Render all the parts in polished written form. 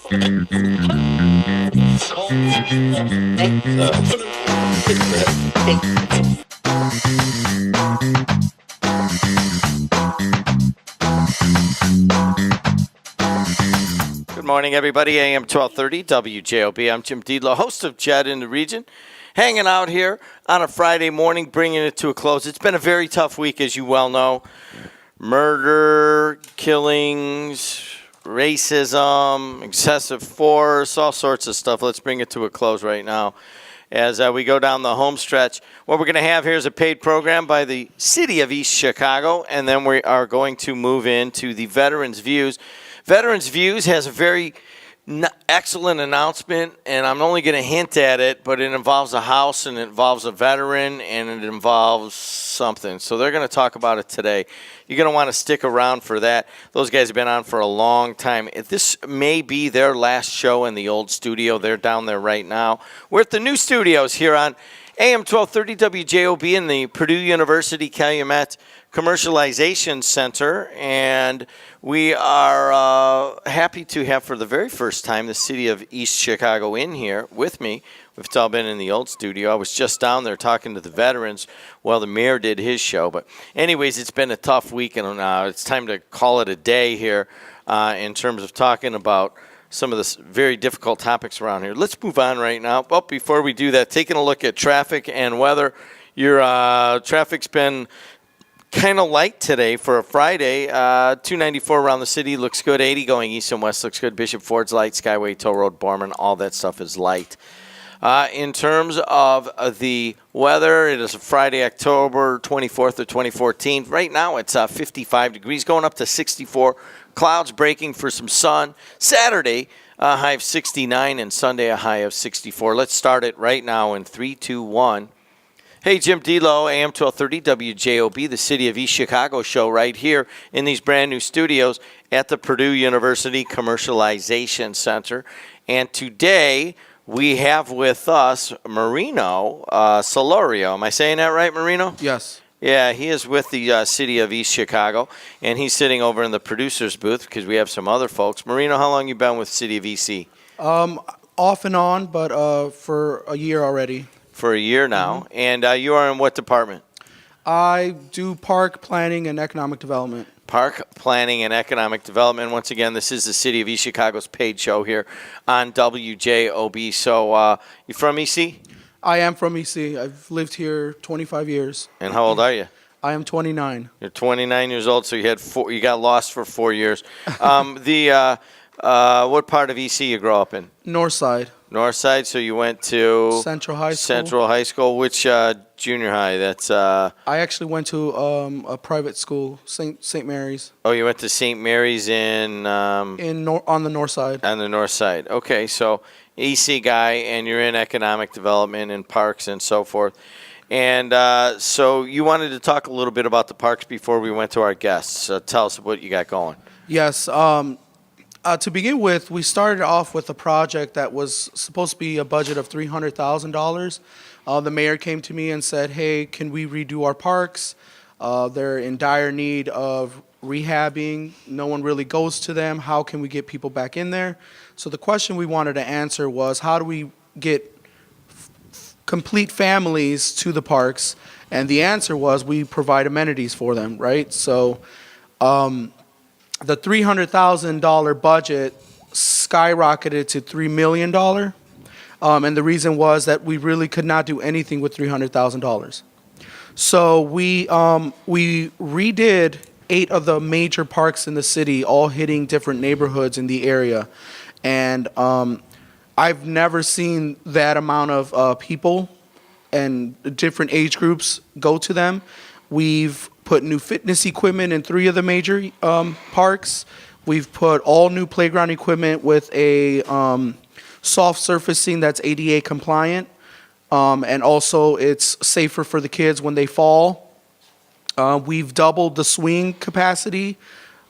Good morning, everybody. AM 1230 WJOB. I'm Jim Deedlow, host of Jed in the Region, hanging out here on a Friday morning, bringing it to a close. It's been a very tough week, as you well know. Murder, killings, racism, excessive force, all sorts of stuff. Let's bring it to a close right now. As we go down the home stretch, what we're going to have here is a paid program by the city of East Chicago, and then we are going to move into the Veterans Views. Veterans Views has a very excellent announcement, and I'm only going to hint at it, but it involves a house, and it involves a veteran, and it involves something. So they're going to talk about it today. You're going to want to stick around for that. Those guys have been on for a long time. This may be their last show in the old studio. They're down there right now. We're at the new studios here on AM 1230 WJOB in the Purdue University Calumet Commercialization Center, and we are happy to have for the very first time the city of East Chicago in here with me. We've all been in the old studio. I was just down there talking to the veterans while the mayor did his show. But anyways, it's been a tough week, and it's time to call it a day here in terms of talking about some of the very difficult topics around here. Let's move on right now. But before we do that, taking a look at traffic and weather. Your traffic's been kind of light today for a Friday. 294 around the city looks good. 80 going east and west looks good. Bishop Ford's light. Skyway, Toll Road, Borman, all that stuff is light. In terms of the weather, it is a Friday, October 24th of 2014. Right now it's 55 degrees, going up to 64. Clouds breaking for some sun. Saturday, a high of 69, and Sunday, a high of 64. Let's start it right now in 3, 2, 1. Hey, Jim Deedlow, AM 1230 WJOB, the City of East Chicago show right here in these brand new studios at the Purdue University Commercialization Center. And today we have with us Marino Solorio. Am I saying that right, Marino? Yes. Yeah, he is with the City of East Chicago, and he's sitting over in the producer's booth because we have some other folks. Marino, how long you been with City of EC? Off and on, but for a year already. For a year now. Mm-hmm. And you are in what department? I do park planning and economic development. Park planning and economic development. Once again, this is the City of East Chicago's paid show here on WJOB. So you from EC? I am from EC. I've lived here 25 years. And how old are you? I am 29. You're 29 years old, so you got lost for 4 years. What part of EC you grow up in? North Side. North Side, so you went to Central High School. Central High School. Which junior high? That's I actually went to a private school, St. Mary's. Oh, you went to St. Mary's on the North Side. On the North Side. Okay, so EC guy, and you're in economic development and parks and so forth. And so you wanted to talk a little bit about the parks before we went to our guests. So tell us what you got going. Yes. To begin with, we started off with a project that was supposed to be a budget of $300,000. The mayor came to me and said, hey, can we redo our parks? They're in dire need of rehabbing. No one really goes to them. How can we get people back in there? So the question we wanted to answer was, how do we get complete families to the parks? And the answer was, we provide amenities for them, right? So the $300,000 budget skyrocketed to $3 million. And the reason was that we really could not do anything with $300,000. So we redid 8 of the major parks in the city, all hitting different neighborhoods in the area. And I've never seen that amount of people and different age groups go to them. We've put new fitness equipment in 3 of the major parks. We've put all new playground equipment with a soft surfacing that's ADA compliant. And also it's safer for the kids when they fall. We've doubled the swing capacity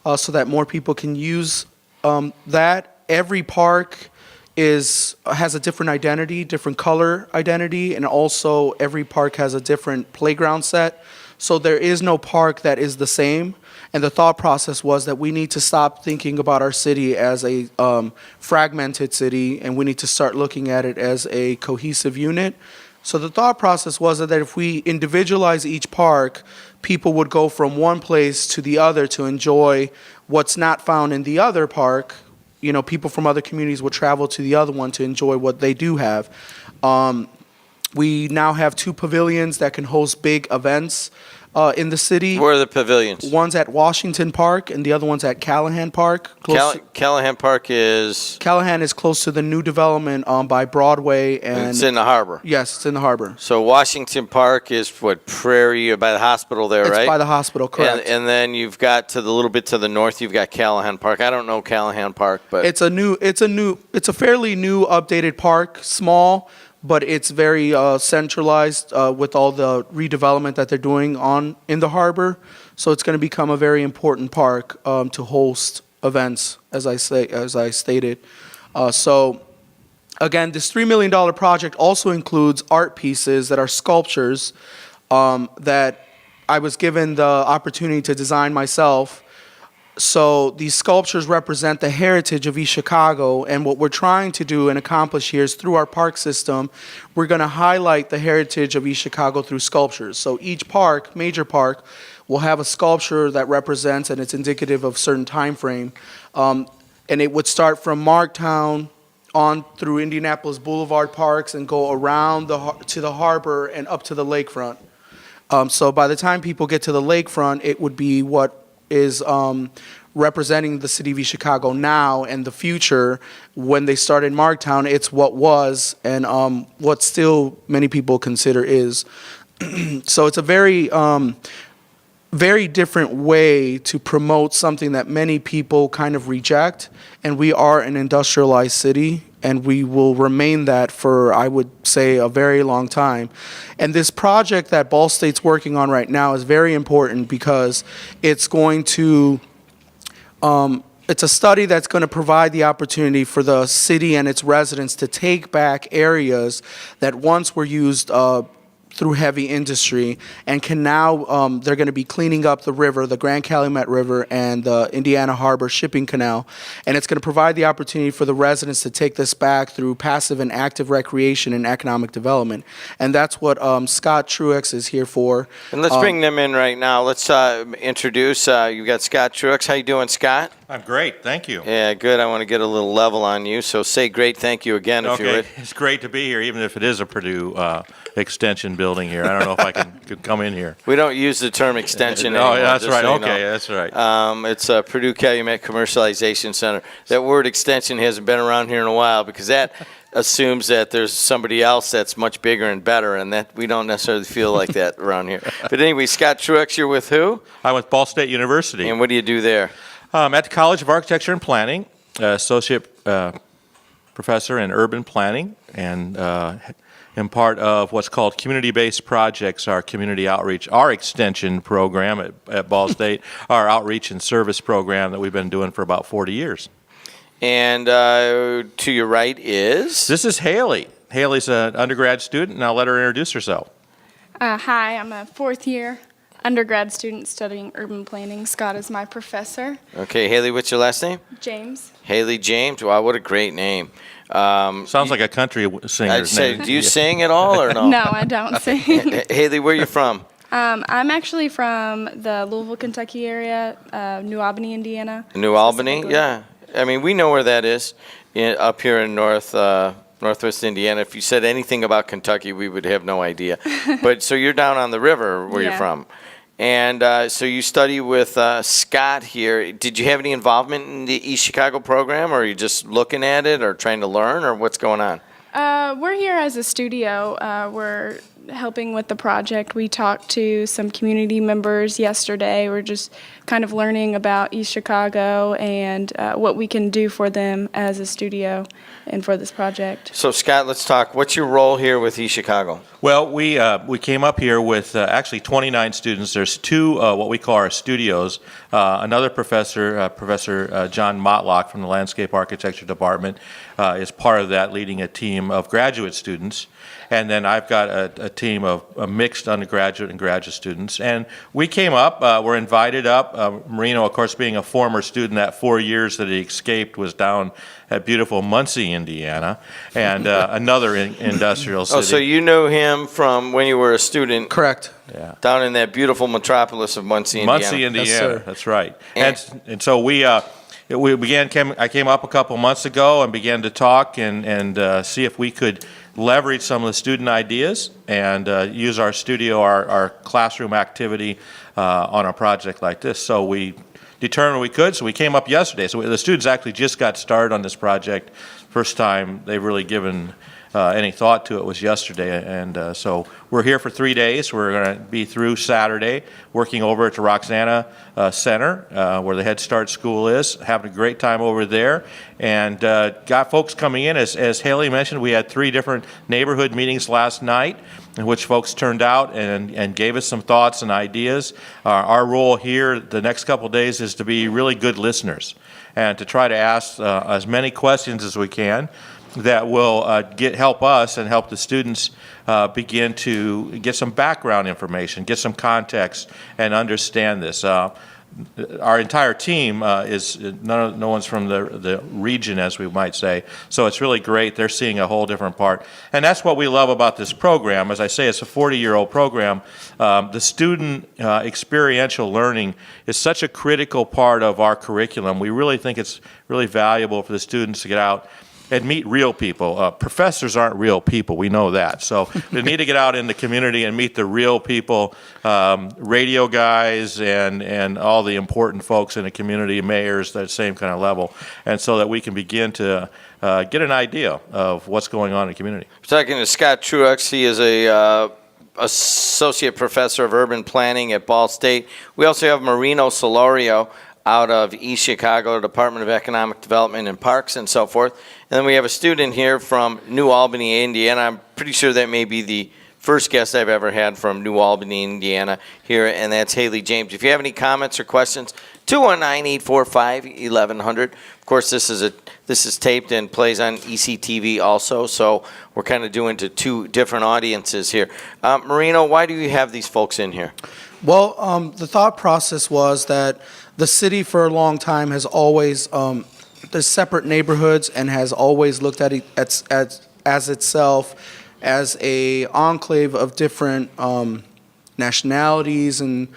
so that more people can use that. Every park has a different identity, different color identity, and also every park has a different playground set. So there is no park that is the same. And the thought process was that we need to stop thinking about our city as a fragmented city, and we need to start looking at it as a cohesive unit. So the thought process was that if we individualize each park, people would go from one place to the other to enjoy what's not found in the other park. You know, people from other communities would travel to the other one to enjoy what they do have. We now have 2 pavilions that can host big events in the city. Where are the pavilions? One's at Washington Park and the other one's at Callahan Park. Callahan Park is? Callahan is close to the new development by Broadway. And it's in the harbor. Yes, it's in the harbor. So Washington Park is what, Prairie, by the hospital there, right? It's by the hospital, correct. And then you've got to the little bit to the north, you've got Callahan Park. I don't know Callahan Park, but it's a fairly new updated park, small, but it's very centralized with all the redevelopment that they're doing in the harbor. So it's going to become a very important park to host events, as I stated. So again, this $3 million project also includes art pieces that are sculptures that I was given the opportunity to design myself. So these sculptures represent the heritage of East Chicago, and what we're trying to do and accomplish here is through our park system, we're going to highlight the heritage of East Chicago through sculptures. So each park, major park, will have a sculpture that represents and it's indicative of a certain time frame. And it would start from Marktown on through Indianapolis Boulevard parks and go around to the harbor and up to the lakefront. So by the time people get to the lakefront, it would be what is representing the city of East Chicago now and the future. When they started Marktown, it's what was and what still many people consider is. So it's a very, very different way to promote something that many people kind of reject. And we are an industrialized city, and we will remain that for, I would say, a very long time. And this project that Ball State's working on right now is very important because it's going to, it's a study that's going to provide the opportunity for the city and its residents to take back areas that once were used through heavy industry and can now, they're going to be cleaning up the river, the Grand Calumet River and the Indiana Harbor Shipping Canal. And it's going to provide the opportunity for the residents to take this back through passive and active recreation and economic development. And that's what Scott Truex is here for. And let's bring them in right now. Let's introduce, you've got Scott Truex. How you doing, Scott? I'm great, thank you. Yeah, good. I want to get a little level on you. So say great thank you again if you would. It's great to be here, even if it is a Purdue extension building here. I don't know if I could come in here. We don't use the term extension anymore. Oh, that's right. So Okay, that's right. It's Purdue Calumet Commercialization Center. That word extension hasn't been around here in a while because that assumes that there's somebody else that's much bigger and better, and that we don't necessarily feel like that around here. But anyway, Scott Truex, you're with who? I'm with Ball State University. And what do you do there? At the College of Architecture and Planning, associate professor in urban planning, and am part of what's called community-based projects, our community outreach, our extension program at Ball State, our outreach and service program that we've been doing for about 40 years. And to your right is? This is Haley. Haley's an undergrad student, and I'll let her introduce herself. Hi, I'm a fourth-year undergrad student studying urban planning. Scott is my professor. Okay, Haley, what's your last name? James. Haley James. Wow, what a great name. Sounds like a country singer's I'd say, name. do you sing at all or no? No, I don't sing. Haley, where are you from? I'm actually from the Louisville, Kentucky area, New Albany, Indiana. New Albany? Yeah. I mean, we know where that is, up here in northwest Indiana. If you said anything about Kentucky, we would have no idea. But so you're down on the river where you're from. And so you study with Scott here. Did you have any involvement in the East Chicago program, or are you just looking at it or trying to learn, or what's going on? We're here as a studio. We're helping with the project. We talked to some community members yesterday. We're just kind of learning about East Chicago and what we can do for them as a studio and for this project. So Scott, let's talk. What's your role here with East Chicago? Well, we came up here with actually 29 students. There's two what we call our studios. Another professor, Professor John Motloch from the Landscape Architecture Department, is part of that, leading a team of graduate students. And then I've got a team of mixed undergraduate and graduate students. And we came up, we're invited up. Marino, of course, being a former student, that 4 years that he escaped was down at beautiful Muncie, Indiana, and another industrial city. Oh, so you knew him from when you were a student? Correct. Yeah. Down in that beautiful metropolis of Muncie, Indiana. Muncie, Indiana. Yes, sir. That's right. And so I came up a couple months ago and began to talk and see if we could leverage some of the student ideas and use our studio, our classroom activity on a project like this. So we determined we could, so we came up yesterday. So the students actually just got started on this project. First time they've really given any thought to it was yesterday, and so we're here for 3 days. We're going to be through Saturday, working over at the Roxana Center, where the Head Start School is, having a great time over there, and got folks coming in. As Haley mentioned, we had 3 different neighborhood meetings last night, in which folks turned out and gave us some thoughts and ideas. Our role here the next couple of days is to be really good listeners and to try to ask as many questions as we can that will help us and help the students begin to get some background information, get some context, and understand this. Our entire team is no one's from the region, as we might say, so it's really great. They're seeing a whole different part, and that's what we love about this program. As I say, it's a 40-year-old program. The student experiential learning is such a critical part of our curriculum. We really think it's really valuable for the students to get out and meet real people. Professors aren't real people, we know that. So they need to get out in the community and meet the real people, radio guys and all the important folks in the community, mayors, that same kind of level, and so that we can begin to get an idea of what's going on in the community. We're talking to Scott Truex. He is a associate professor of urban planning at Ball State. We also have Marino Solorio out of East Chicago, Department of Economic Development and Parks and so forth. And then we have a student here from New Albany, Indiana. I'm pretty sure that may be the first guest I've ever had from New Albany, Indiana here, and that's Haley James. If you have any comments or questions, 219-845-1100. Of course, this is taped and plays on ECTV also, so we're kind of doing to 2 different audiences here. Marino, why do you have these folks in here? Well, the thought process was that the city for a long time has always, there's separate neighborhoods and has always looked at it as itself as a enclave of different nationalities and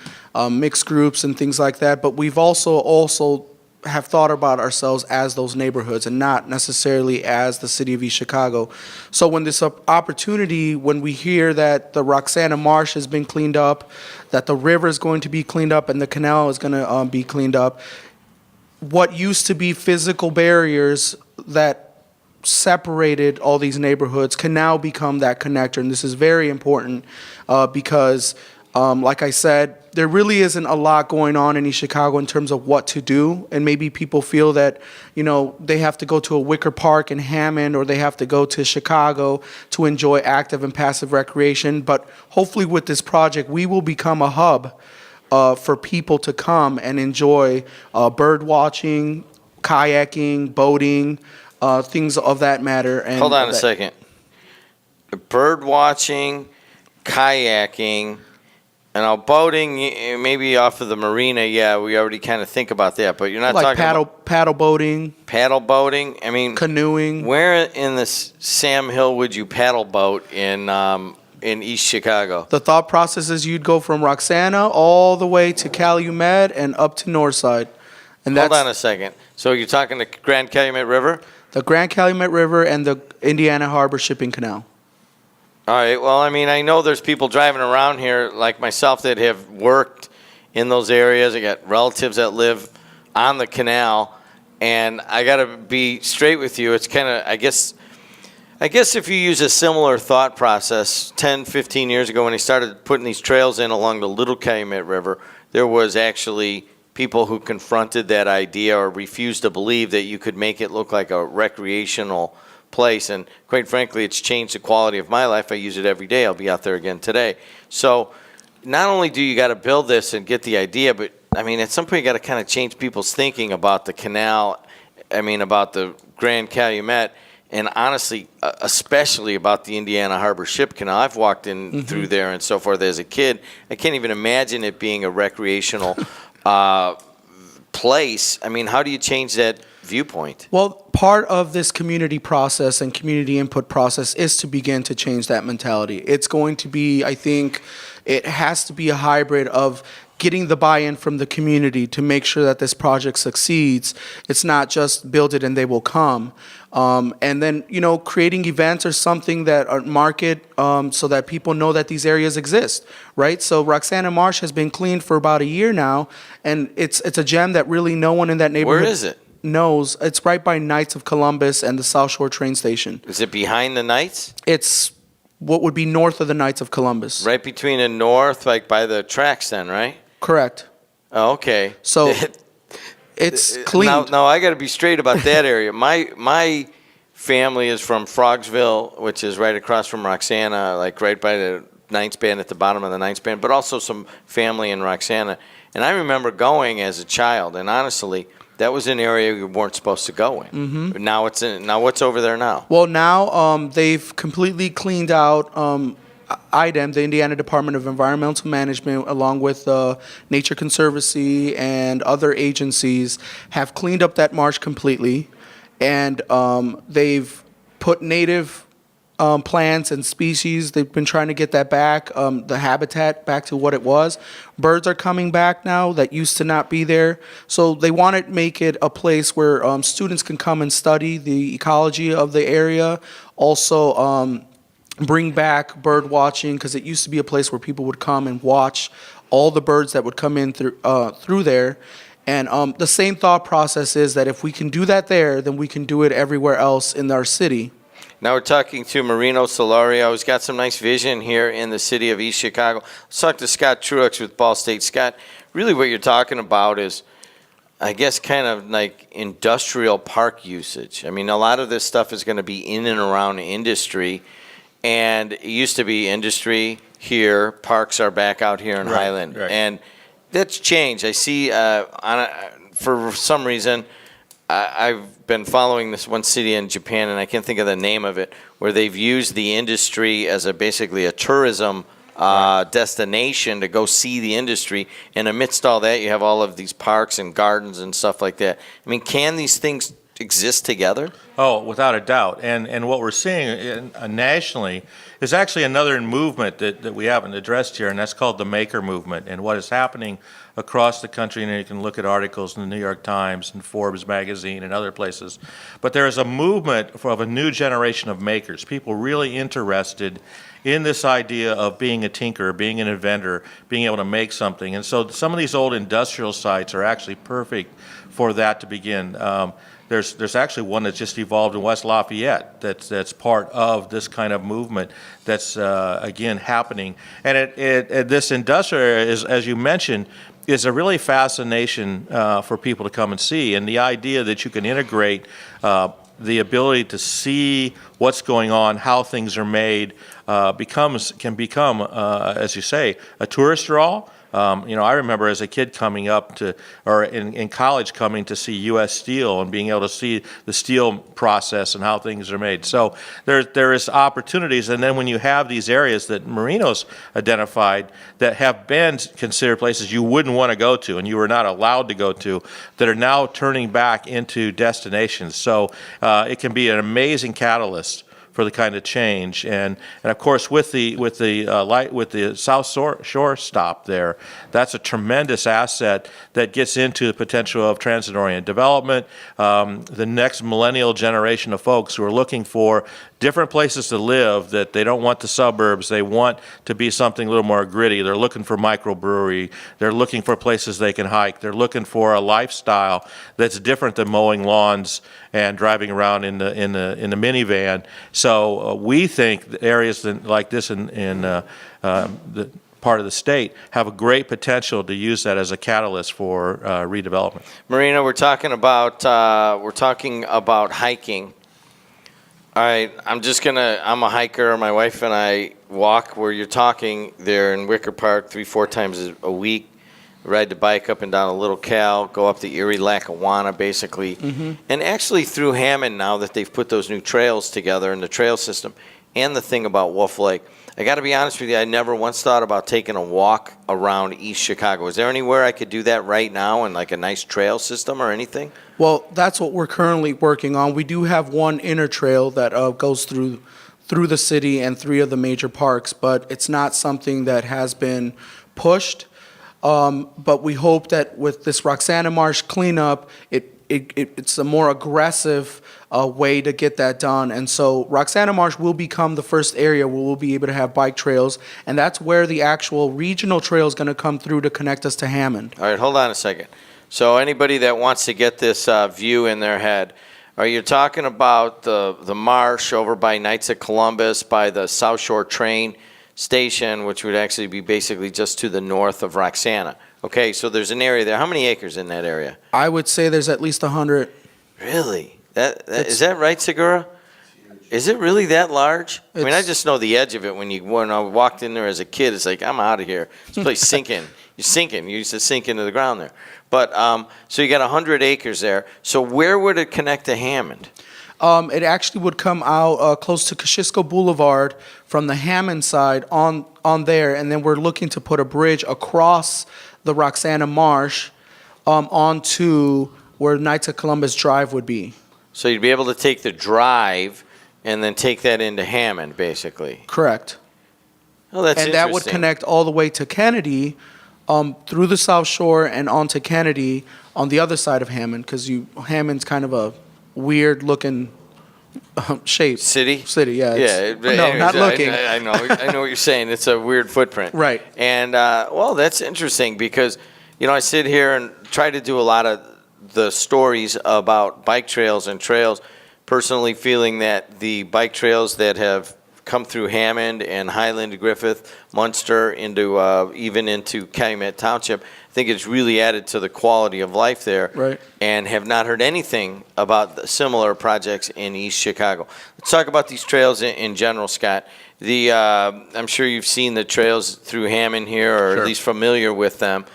mixed groups and things like that. But we've also have thought about ourselves as those neighborhoods and not necessarily as the city of East Chicago. So when this opportunity, when we hear that the Roxana Marsh has been cleaned up, that the river is going to be cleaned up and the canal is going to be cleaned up, what used to be physical barriers that separated all these neighborhoods can now become that connector. And this is very important because, like I said, there really isn't a lot going on in East Chicago in terms of what to do. And maybe people feel that, they have to go to a Wicker Park in Hammond or they have to go to Chicago to enjoy active and passive recreation. But hopefully with this project, we will become a hub for people to come and enjoy bird watching, kayaking, boating, things of that matter. And hold on a second. Bird watching, kayaking, and boating, maybe off of the marina. Yeah, we already kind of think about that, but you're not like talking paddle boating, I mean, canoeing. Where in the Sam Hill would you paddle boat in East Chicago? The thought process is you'd go from Roxana all the way to Calumet and up to Northside. And hold on a second. So you're talking the Grand Calumet River? The Grand Calumet River and the Indiana Harbor Shipping Canal. All right. Well, I mean, I know there's people driving around here like myself that have worked in those areas. I got relatives that live on the canal, and I got to be straight with you. It's kind of, I guess if you use a similar thought process, 10, 15 years ago when they started putting these trails in along the Little Calumet River, there was actually people who confronted that idea or refused to believe that you could make it look like a recreational place. And quite frankly, it's changed the quality of my life. I use it every day. I'll be out there again today. So not only do you got to build this and get the idea, but I mean, at some point you got to kind of change people's thinking about the canal. I mean, about the Grand Calumet, and honestly, especially about the Indiana Harbor Ship Canal. I've walked in through there and so forth as a kid. I can't even imagine it being a recreational place. I mean, how do you change that viewpoint? Well, part of this community process and community input process is to begin to change that mentality. It's going to be, I think, it has to be a hybrid of getting the buy-in from the community to make sure that this project succeeds. It's not just build it and they will come. And then, creating events or something that are market so that people know that these areas exist, right? So Roxana Marsh has been cleaned for about a year now, and it's a gem that really no one in that neighborhood Where is it? knows. It's right by Knights of Columbus and the South Shore train station. Is it behind the Knights? It's what would be north of the Knights of Columbus. Right between the north, like by the tracks then, right? Correct. Oh, okay. So it's cleaned. Now I got to be straight about that area. My family is from Frogsville, which is right across from Roxana, like right by the Ninth Band at the bottom of the Ninth Band, but also some family in Roxana. And I remember going as a child, and honestly, that was an area you weren't supposed to go in. Mm-hmm. Now it's in. Now what's over there now? Well, now they've completely cleaned out IDEM, the Indiana Department of Environmental Management, along with Nature Conservancy and other agencies, have cleaned up that marsh completely, and they've put native plants and species. They've been trying to get that back, the habitat back to what it was. Birds are coming back now that used to not be there. So they want to make it a place where students can come and study the ecology of the area. Also, bring back bird watching, because it used to be a place where people would come and watch all the birds that would come in through there. And the same thought process is that if we can do that there, then we can do it everywhere else in our city. Now we're talking to Marino Solario. He's got some nice vision here in the city of East Chicago. Let's talk to Scott Truex with Ball State. Scott, really what you're talking about is, I guess, kind of like industrial park usage. I mean, a lot of this stuff is going to be in and around industry. And it used to be industry here, parks are back out here in Highland. Right. And that's changed. I see, for some reason, I've been following this one city in Japan, and I can't think of the name of it, where they've used the industry as basically a tourism destination to go see the industry. And amidst all that, you have all of these parks and gardens and stuff like that. I mean, can these things exist together? Oh, without a doubt. And what we're seeing nationally is actually another movement that we haven't addressed here, and that's called the maker movement. And what is happening across the country, and you can look at articles in the New York Times and Forbes magazine and other places, but there is a movement of a new generation of makers, people really interested in this idea of being a tinker, being an inventor, being able to make something. And so some of these old industrial sites are actually perfect for that to begin. There's actually one that's just evolved in West Lafayette that's part of this kind of movement that's again happening. And this industrial area is, as you mentioned, is a really fascination for people to come and see. And the idea that you can integrate the ability to see what's going on, how things are made, can become, as you say, a tourist draw. I remember as a kid coming up or in college coming to see U.S. Steel and being able to see the steel process and how things are made. So there is opportunities, and then when you have these areas that Marino's identified that have been considered places you wouldn't want to go to and you were not allowed to go to, that are now turning back into destinations. So it can be an amazing catalyst for the kind of change, and of course with the South Shore stop there, that's a tremendous asset that gets into the potential of transit-oriented development. The next millennial generation of folks who are looking for different places to live, that they don't want the suburbs, they want to be something a little more gritty. They're looking for microbrewery, they're looking for places they can hike, they're looking for a lifestyle that's different than mowing lawns and driving around in the minivan. So we think areas like this in part of the state, have a great potential to use that as a catalyst for redevelopment. Marina, we're talking about hiking. All right, I'm a hiker. My wife and I walk where you're talking there in Wicker Park 3-4 times a week. Ride the bike up and down a Little Cal, go up the Erie Lackawanna, basically. Mm-hmm. And actually through Hammond, now that they've put those new trails together in the trail system, and the thing about Wolf Lake, I got to be honest with you, I never once thought about taking a walk around East Chicago. Is there anywhere I could do that right now in like a nice trail system or anything? Well, that's what we're currently working on. We do have one inner trail that goes through the city and 3 of the major parks, but it's not something that has been pushed. But we hope that with this Roxana Marsh cleanup, it's a more aggressive way to get that done. And so Roxana Marsh will become the first area where we'll be able to have bike trails, and that's where the actual regional trail is going to come through to connect us to Hammond. All right, hold on a second. So anybody that wants to get this view in their head, are you talking about the marsh over by Knights of Columbus, by the South Shore train station, which would actually be basically just to the north of Roxana? Okay, so there's an area there. How many acres in that area? I would say there's at least 100. Really? Is that right, Segura? Is it really that large? I mean, I just know the edge of it. When I walked in there as a kid, it's like, I'm out of here. This place sinking. You're sinking. You used to sink into the ground there. But so you got 100 acres there. So where would it connect to Hammond? It actually would come out close to Kosciuszko Boulevard from the Hammond side on there, and then we're looking to put a bridge across the Roxana Marsh onto where Knights of Columbus Drive would be. So you'd be able to take the drive and then take that into Hammond, basically. Correct. Oh, that's And interesting. that would connect all the way to Kennedy, through the South Shore and onto Kennedy on the other side of Hammond, because Hammond's kind of a weird-looking shape. City? City, yeah. Yeah. No, not looking. I know what you're saying. It's a weird footprint. Right. And, well, that's interesting because, I sit here and try to do a lot of the stories about bike trails and trails, personally feeling that the bike trails that have come through Hammond and Highland, Griffith, Munster, even into Calumet Township, I think it's really added to the quality of life there. Right. And have not heard anything about the similar projects in East Chicago. Let's talk about these trails in general, Scott. I'm sure you've seen the trails through Hammond here, or Sure. at least familiar with them.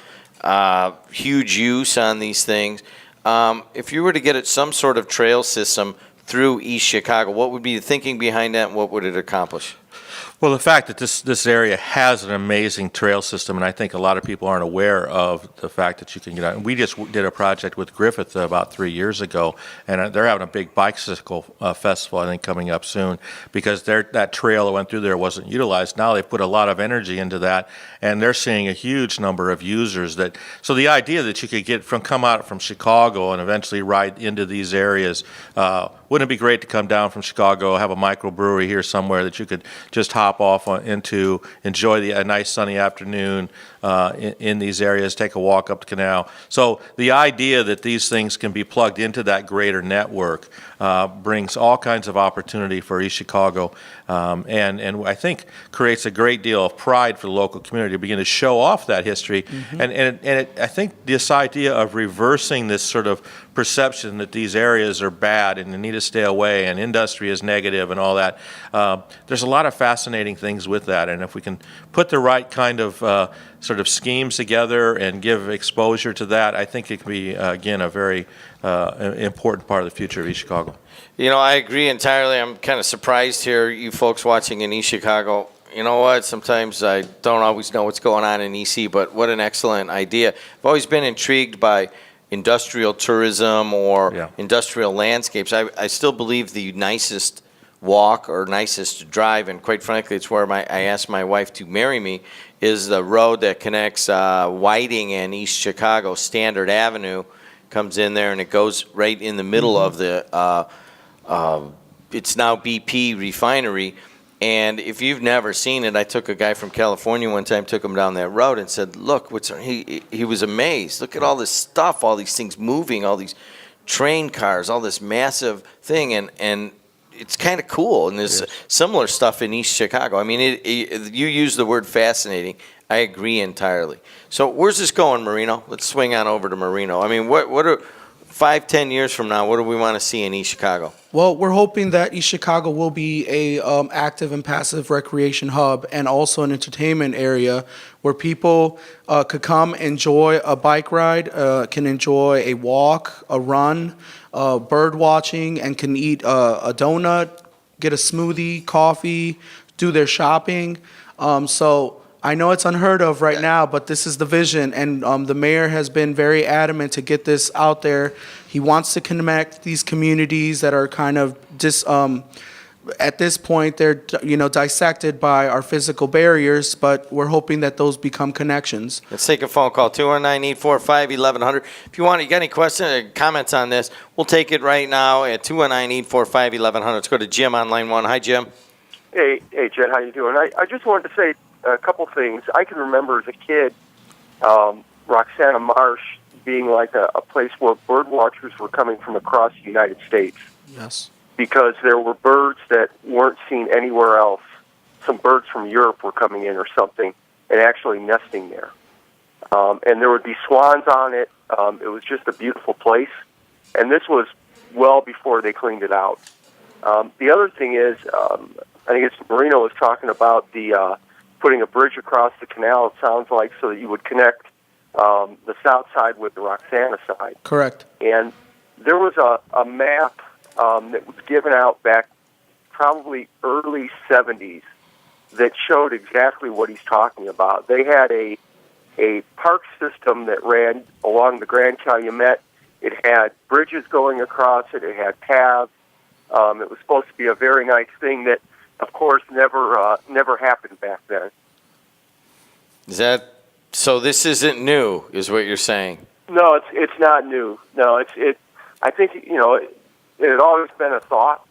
Huge use on these things. If you were to get at some sort of trail system through East Chicago, what would be the thinking behind that, and what would it accomplish? Well, the fact that this area has an amazing trail system, and I think a lot of people aren't aware of the fact that you can get out. And we just did a project with Griffith about 3 years ago, and they're having a big bicycle festival, I think, coming up soon, because that trail that went through there wasn't utilized. Now they put a lot of energy into that, and they're seeing a huge number of users. So the idea that you could come out from Chicago and eventually ride into these areas, wouldn't it be great to come down from Chicago, have a microbrewery here somewhere that you could just hop off into, enjoy a nice sunny afternoon in these areas, take a walk up the canal. So the idea that these things can be plugged into that greater network brings all kinds of opportunity for East Chicago, and I think creates a great deal of pride for the local community to begin to show off that history. Mm-hmm. I think this idea of reversing this sort of perception that these areas are bad and they need to stay away and industry is negative and all that, there's a lot of fascinating things with that, and if we can put the right kind of sort of schemes together and give exposure to that, I think it can be, again, a very important part of the future of East Chicago. I agree entirely. I'm kind of surprised here, you folks watching in East Chicago. You know what? Sometimes I don't always know what's going on in EC, but what an excellent idea. I've always been intrigued by industrial tourism or industrial landscapes. I still believe the nicest walk or nicest drive, and quite frankly, it's where I asked my wife to marry me, is the road that connects Whiting and East Chicago. Standard Avenue comes in there, and it goes right in the middle of the, it's now BP refinery. And if you've never seen it, I took a guy from California one time, took him down that road and said, look, he was amazed. Look at all this stuff, all these things moving, all these train cars, all this massive thing. And it's kind of cool. And there's similar stuff in East Chicago. I mean, you use the word fascinating. I agree entirely. So where's this going, Marino? Let's swing on over to Marino. I mean, what are 5-10 years from now? What do we want to see in East Chicago? Well, we're hoping that East Chicago will be a active and passive recreation hub and also an entertainment area where people could come enjoy a bike ride, can enjoy a walk, a run, bird watching, and can eat a donut, get a smoothie, coffee, do their shopping. So I know it's unheard of right now, but this is the vision, and the mayor has been very adamant to get this out there. He wants to connect these communities that are kind of at this point, they're dissected by our physical barriers, but we're hoping that those become connections. Let's take a phone call, 219-845-1100. If you got any questions or comments on this, we'll take it right now at 219-845-1100. Let's go to Jim on line 1. Hi, Jim. Hey, Jed, how you doing? I just wanted to say a couple things. I can remember as a kid, Roxana Marsh being like a place where bird watchers were coming from across the United States. Yes. Because there were birds that weren't seen anywhere else. Some birds from Europe were coming in or something and actually nesting there. And there would be swans on it. It was just a beautiful place. And this was well before they cleaned it out. The other thing is, I think it's Marino was talking about the putting a bridge across the canal, it sounds like, so that you would connect the south side with the Roxana side. Correct. And there was a map that was given out back probably early 70s that showed exactly what he's talking about. They had a park system that ran along the Grand Calumet. It had bridges going across it. It had paths. It was supposed to be a very nice thing that, of course, never happened back then. So this isn't new, is what you're saying? No, it's not new. No, I think it had always been a thought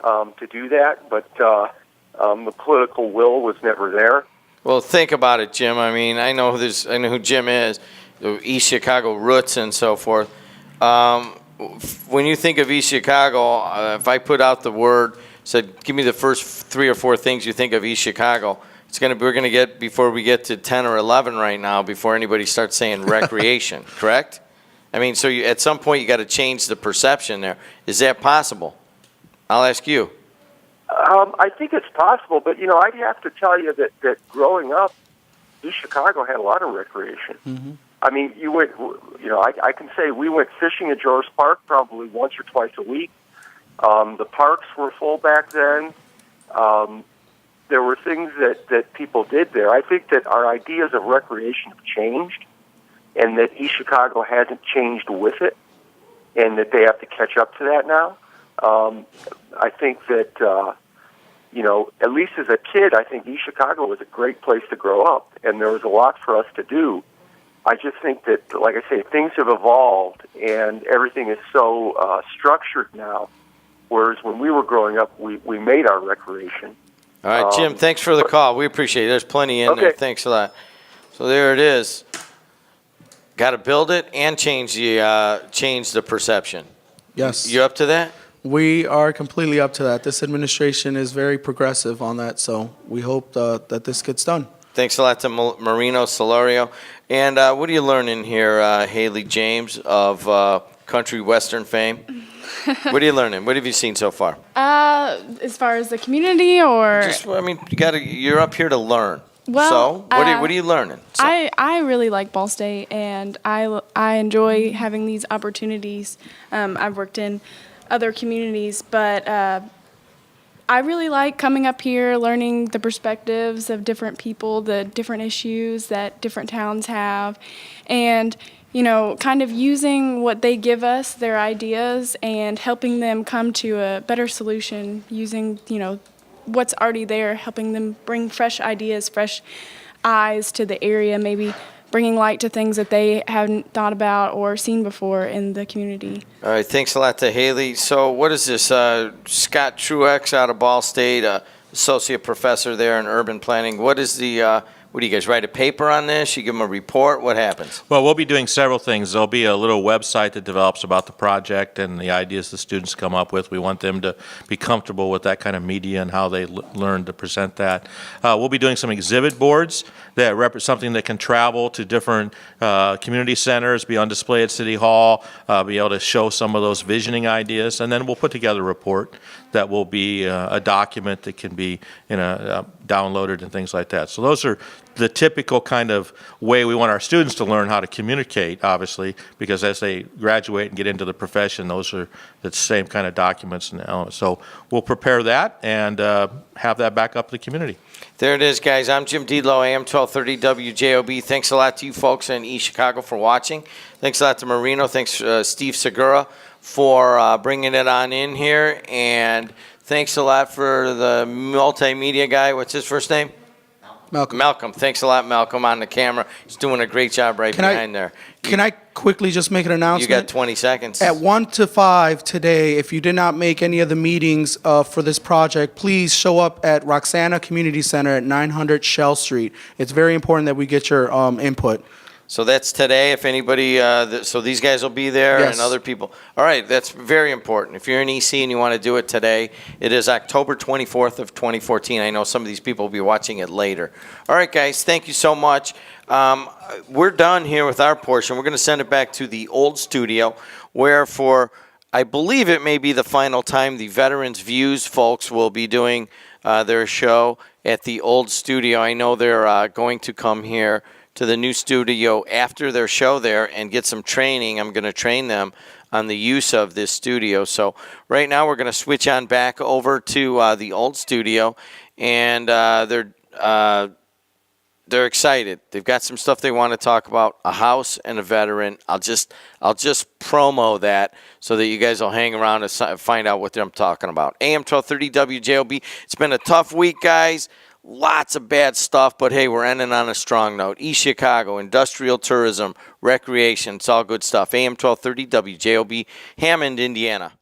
to do that, but the political will was never there. Well, think about it, Jim. I mean, I know who Jim is, the East Chicago roots and so forth. When you think of East Chicago, if I put out the word, said, give me the first 3 or 4 things you think of East Chicago, we're gonna get, before we get to 10 or 11 right now, before anybody starts saying recreation, correct? I mean, so at some point you got to change the perception there. Is that possible? I'll ask you. I think it's possible, but I'd have to tell you that growing up, East Chicago had a lot of recreation. Mm-hmm. I mean, you went. I can say we went fishing at George Park probably once or twice a week. The parks were full back then. There were things that people did there. I think that our ideas of recreation have changed, and that East Chicago hasn't changed with it, and that they have to catch up to that now. I think that, at least as a kid, I think East Chicago was a great place to grow up, and there was a lot for us to do. I just think that, like I say, things have evolved, and everything is so structured now, whereas when we were growing up, we made our recreation. All right, Jim, thanks for the call. We appreciate it. There's plenty in there. Thanks a lot. So there it is. Got to build it and change the perception. Yes. You up to that? We are completely up to that. This administration is very progressive on that, so we hope that this gets done. Thanks a lot to Marino Solorio. And what are you learning here, Haley James of country western fame? What are you learning? What have you seen so far? As far as the community, or you're up here to learn. Well, so what are you learning? So. I really like Ball State, and I enjoy having these opportunities. I've worked in other communities, but I really like coming up here, learning the perspectives of different people, the different issues that different towns have, and kind of using what they give us, their ideas, and helping them come to a better solution using, what's already there, helping them bring fresh ideas, fresh eyes to the area, maybe bringing light to things that they hadn't thought about or seen before in the community. All right, thanks a lot to Haley. So what is this? Scott Truex out of Ball State, associate professor there in urban planning. What is What do you guys write a paper on this? You give them a report? What happens? Well, we'll be doing several things. There'll be a little website that develops about the project and the ideas the students come up with. We want them to be comfortable with that kind of media and how they learn to present that. We'll be doing some exhibit boards that represent something that can travel to different community centers, be on display at City Hall, be able to show some of those visioning ideas, and then we'll put together a report that will be a document that can be downloaded and things like that. So those are the typical kind of way we want our students to learn how to communicate, obviously, because as they graduate and get into the profession, those are the same kind of documents and elements. So we'll prepare that and have that back up to the community. There it is, guys. I'm Jim Diedlow, AM 1230 WJOB. Thanks a lot to you folks in East Chicago for watching. Thanks a lot to Marino. Thanks, Steve Segura, for bringing it on in here. And thanks a lot for the multimedia guy. What's his first name? Malcolm. Thanks a lot, Malcolm, on the camera. He's doing a great job behind there. Can I quickly just make an announcement? You got 20 seconds. At 1 to 5 today, if you did not make any of the meetings for this project, please show up at Roxana Community Center at 900 Shell Street. It's very important that we get your input. So that's today. If anybody, so these guys will be there and other people. All right, that's very important. If you're in EC and you want to do it today, it is October 24th of 2014. I know some of these people will be watching it later. All right, guys, thank you so much. We're done here with our portion. We're going to send it back to the old studio, where for, I believe it may be the final time, the Veterans Views folks will be doing their show at the old studio. I know they're going to come here to the new studio after their show there and get some training. I'm going to train them on the use of this studio. So right now we're going to switch on back over to the old studio, and they're excited. They've got some stuff they want to talk about, a house and a veteran. I'll just promo that so that you guys will hang around and find out what I'm talking about. AM 1230 WJOB. It's been a tough week, guys. Lots of bad stuff, but hey, we're ending on a strong note. East Chicago, industrial tourism, recreation, it's all good stuff. AM 1230 WJOB, Hammond, Indiana.